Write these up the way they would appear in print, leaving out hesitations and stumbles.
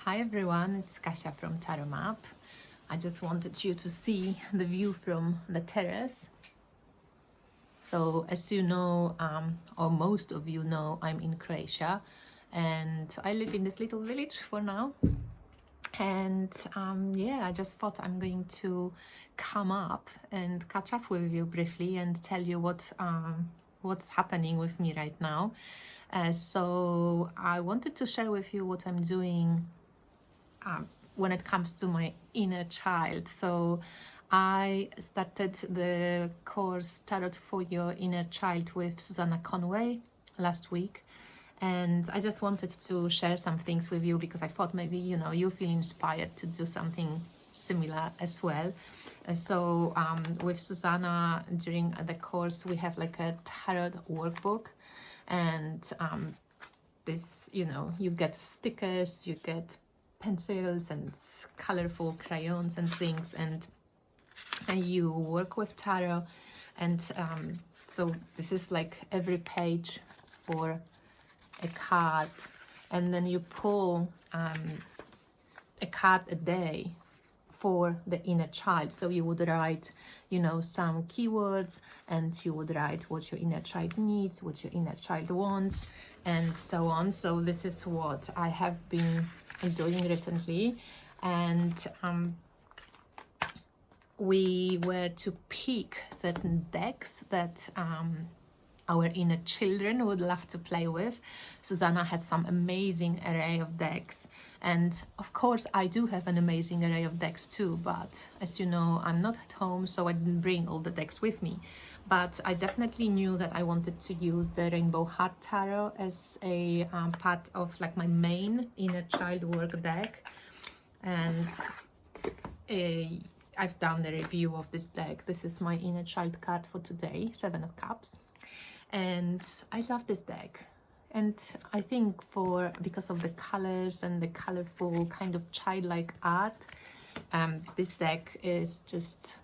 Hi everyone, it's Kasia from tarotmap. I just wanted you to see the view from the terrace. So as you know, or most of you know, I'm in Croatia and I live in this little village for now. And yeah, I just thought I'm going to come up and catch up with you briefly and tell you what's happening with me right now. So I wanted to share with you what I'm doing when it comes to my inner child. So I started the course Tarot for Your Inner Child with Susanna Conway last week, and I just wanted to share some things with you because I thought maybe you feel inspired to do something similar as well. So with Susanna during the course we have like a tarot workbook, and this you get stickers, you get pencils and colorful crayons and things, and you work with tarot. And so this is like every page for a card, and then you pull a card a day for the inner child. So you would write some keywords, and you would write what your inner child needs, what your inner child wants, and so on. So this is what I have been doing recently, and we were to pick certain decks that our inner children would love to play with. Susanna had some amazing array of decks, and of course I do have an amazing array of decks too, but as you know, I'm not at home, so I didn't bring all the decks with me. But I definitely knew that I wanted to use the Rainbow Heart Tarot as a part of like my main inner child work deck. And I've done the review of this deck. This is my inner child card for today, 7 of Cups. And I love this deck, and I think because of the colors and the colorful kind of childlike art, this deck is just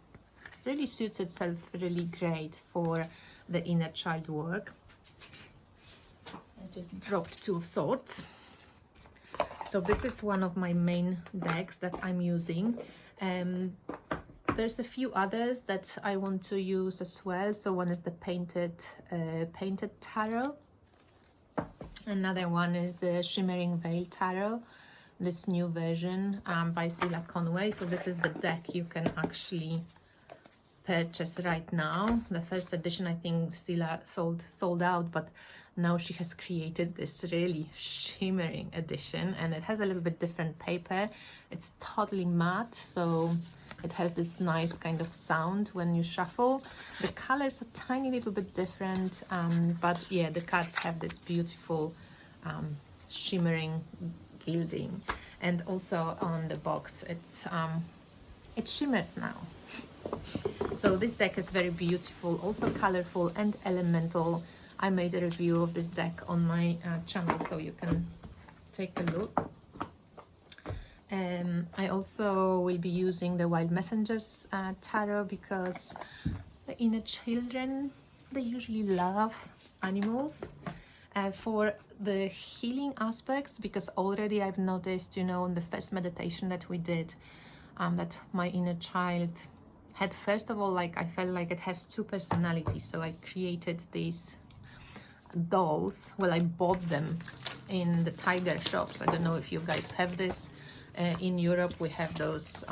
really suits itself really great for the inner child work. I just dropped 2 of Swords. So this is one of my main decks that I'm using. There's a few others that I want to use as well. So one is the painted tarot. Another one is the Shimmering Veil Tarot, this new version by Sheila Conway. So this is the deck you can actually purchase right now. The first edition, I think Sheila sold out, but now she has created this really shimmering edition, and it has a little bit different paper. It's totally matte, so it has this nice kind of sound when you shuffle. The colors are tiny little bit different, but yeah, the cards have this beautiful shimmering gilding. And also on the box, it shimmers now. So this deck is very beautiful, also colorful and elemental. I made a review of this deck on my channel, so you can take a look. I also will be using the Wild Messengers tarot because the inner children, they usually love animals. For the healing aspects, because already I've noticed, in the first meditation that we did, that my inner child had, first of all, like I felt like it has 2 personalities. So I created these dolls. Well, I bought them in the tiger shops. I don't know if you guys have this. In Europe we have those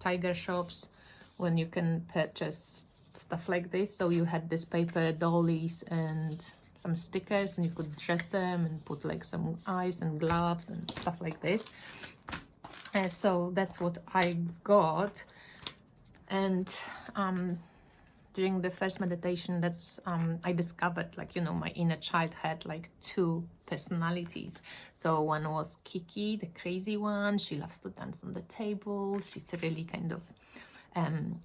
tiger shops when you can purchase stuff like this. So you had this paper dollies and some stickers, and you could dress them and put like some eyes and gloves and stuff like this. So that's what I got. And during the first meditation, that's I discovered, like, my inner child had like 2 personalities. So one was Kiki, the crazy one. She loves to dance on the table. She's really kind of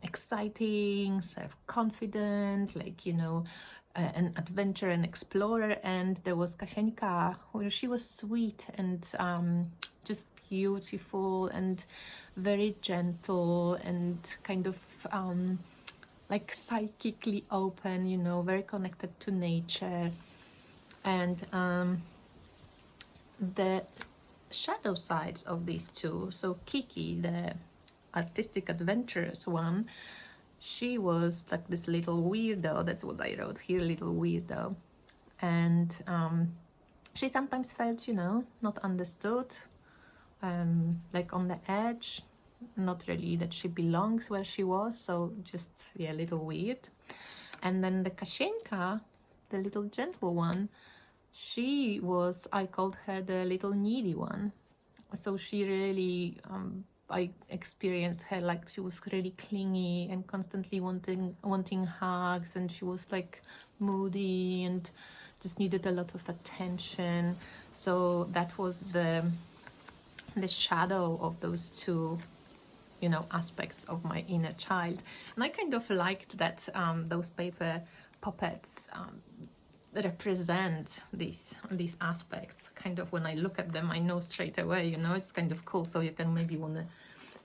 exciting, self-confident, like, an adventurer and explorer. And there was Kasieńka, who she was sweet and just beautiful and very gentle and kind of like psychically open, very connected to nature. And the shadow sides of these two. So Kiki, the artistic adventurous one, she was like this little weirdo. That's what I wrote here, little weirdo. And she sometimes felt, you know, not understood, like on the edge, not really that she belongs where she was, so just, yeah, a little weird. And then the Kashenka, the little gentle one, she was, I called her the little needy one. So she really, I experienced her like she was really clingy and constantly wanting hugs, and she was like moody and just needed a lot of attention. So that was the shadow of those two, you know, aspects of my inner child. And I kind of liked that those paper puppets represent these aspects. Kind of when I look at them, I know straight away, you know, it's kind of cool. So you can maybe want to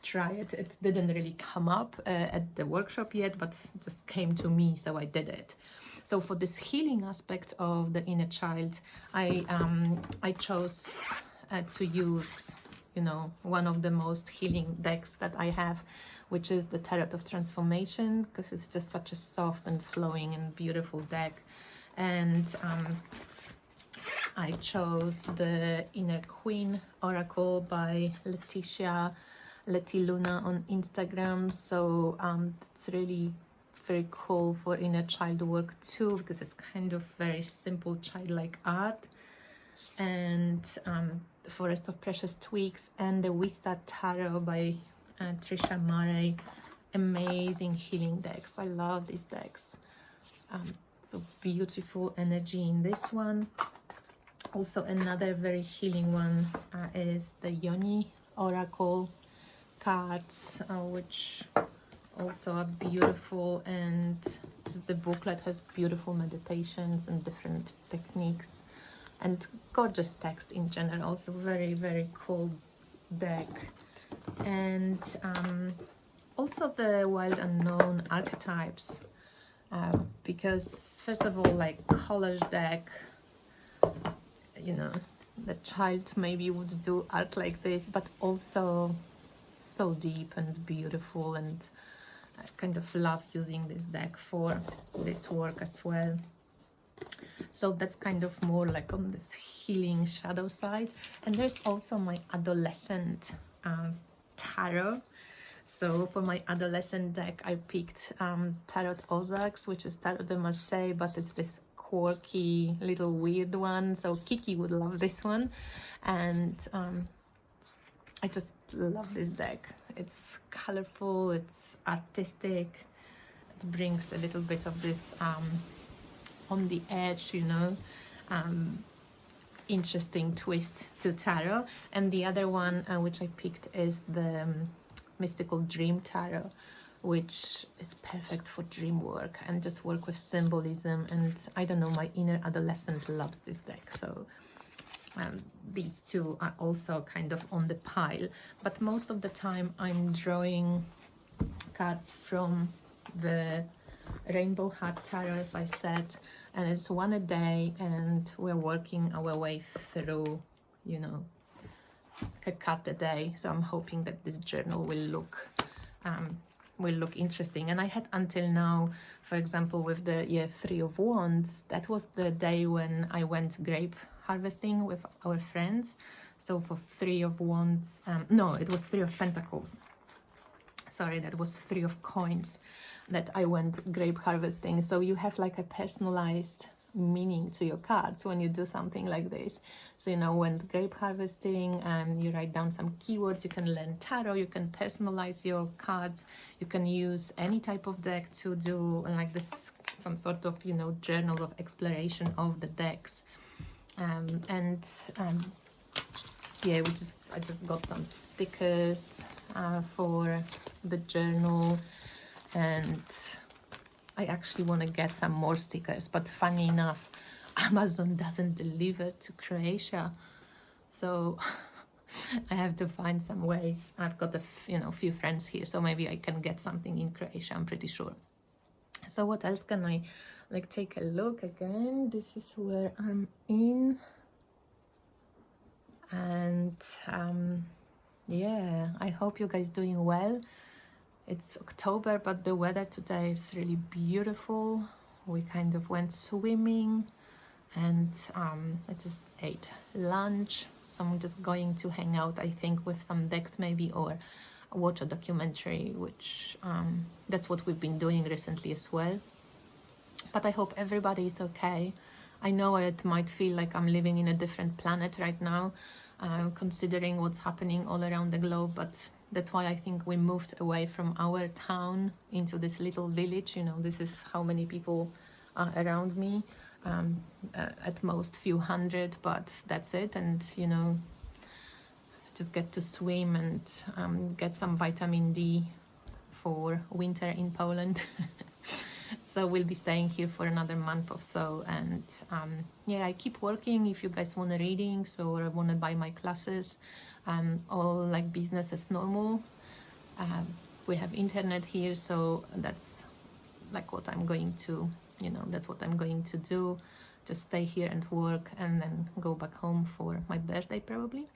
try it. It didn't really come up at the workshop yet, but just came to me, so I did it. So for this healing aspect of the inner child, I chose to use, you know, one of the most healing decks that I have, which is the Tarot of Transformation, because it's just such a soft and flowing and beautiful deck. And I chose the Inner Queen Oracle by Leti Luna on Instagram. So it's really very cool for inner child work too, because it's kind of very simple childlike art. And the Forest of Precious Twigs and the Vista Tarot by Trisha Murray. Amazing healing decks. I love these decks. So beautiful energy in this one. Also another very healing one is the Yoni Oracle cards, which also are beautiful, and just the booklet has beautiful meditations and different techniques and gorgeous text in general. So very, very cool deck. And also the Wild Unknown archetypes, because first of all, like colors deck, you know, the child maybe would do art like this, but also so deep and beautiful, and I kind of love using this deck for this work as well. So that's kind of more like on this healing shadow side. And there's also my adolescent tarot. So for my adolescent deck, I picked Tarot Ozarks, which is Tarot de Marseille, but it's this quirky little weird one. So Kiki would love this one. And I just love this deck. It's colorful, it's artistic, it brings a little bit of this on the edge, you know, interesting twist to tarot. And the other one which I picked is the Mystical Dream Tarot, which is perfect for dream work and just work with symbolism. And I don't know, my inner adolescent loves this deck. So these two are also kind of on the pile, but most of the time I'm drawing cards from the Rainbow Heart Tarot, as I said, and it's one a day, and we're working our way through, you know, a card a day. So I'm hoping that this journal will look interesting. And I had until now, for example, with the Three of Wands, that was the day when I went grape harvesting with our friends. So for Three of Wands, no, it was Three of Pentacles. Sorry, that was Three of Coins that I went grape harvesting. So you have like a personalized meaning to your cards when you do something like this. So, you know, when grape harvesting and you write down some keywords, you can learn tarot, you can personalize your cards, you can use any type of deck to do like this, some sort of, you know, journal of exploration of the decks. Yeah, I just got some stickers for the journal, and I actually want to get some more stickers, but funny enough, Amazon doesn't deliver to Croatia, so I have to find some ways. I've got a few friends here, so maybe I can get something in Croatia, I'm pretty sure. So what else can I like take a look again? This is where I'm in. And yeah, I hope you guys doing well. It's October, but the weather today is really beautiful. We kind of went swimming, and I just ate lunch. So I'm just going to hang out, I think, with some decks maybe, or watch a documentary, which that's what we've been doing recently as well. But I hope everybody is okay. I know it might feel like I'm living in a different planet right now, considering what's happening all around the globe, but that's why I think we moved away from our town into this little village. You know, this is how many people are around me, at most few hundred, but that's it. And you know, just get to swim and get some vitamin D for winter in Poland. So we'll be staying here for another month or so. And yeah, I keep working. If you guys want a reading, so or want to buy my classes, all like business as normal. We have internet here, so that's like what I'm going to, you know, that's what I'm going to do. Just stay here and work, and then go back home for my birthday probably.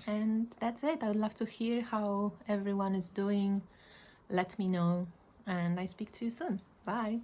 And that's it. I would love to hear how everyone is doing. Let me know, and I speak to you soon. Bye.